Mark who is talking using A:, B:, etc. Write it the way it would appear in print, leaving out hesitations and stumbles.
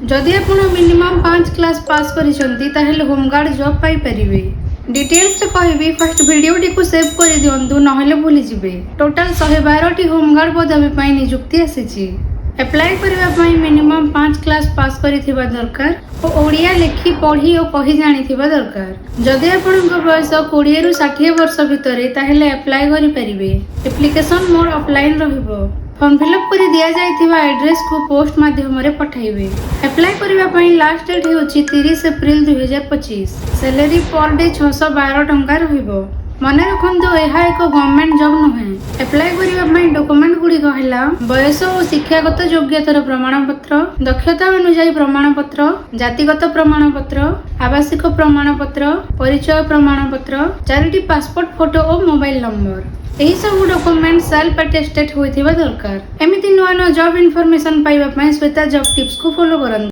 A: जदि आपण minimum 5 class pass करिसंती ताहेले होमगार्ड जॉब पाई परिबे। डिटेल्स रे कहबी फर्स्ट वीडियो टी को सेव कर दियंतु नहले भूली जिवे। टोटल 112 टी होमगार्ड पदवी पाई नियुक्ति आसीची। अप्लाई करबा पाई मिनिमम 5 क्लास पास करिथिबा दरकार और ओडिया लेखि पढ़ी और कहि जानिथिबा दरकार। जदि आपनक बयस 20 रु 60 वर्ष भितरे ताहेले अप्लाई करि परिबे। एप्लीकेशन मोड ऑफलाइन रहिबो। फॉर्म फिलअप कर दिया जाइथिबा एड्रेस को पोस्ट माध्यम रे पठाइबे। अप्लाई करबा पई लास्ट डेट हेउची 30 अप्रैल 2025। सैलरी पर डे 612 टंका रहिबो। मने रखंतु एहा एक गवर्नमेंट जॉब नुहे। अप्लाई करबा पई डॉक्यूमेंट गुडी कहला बयस और शिक्षागत योग्यतार प्रमाणपत्र, दक्षता अनुसार प्रमाणपत्र, जातिगत प्रमाणपत्र, आवासिक प्रमाणपत्र, परिचय प्रमाणपत्र, 4टी पासपोर्ट फोटो और मोबाइल नंबर। यही सब डॉक्यूमेंट सेल्फ अटेस्टेड होइथिबा दरकार। एमिति नुआ नुआ जॉब इन्फॉर्मेशन पाइबा पई श्वेता जॉब टिप्स को फॉलो करन।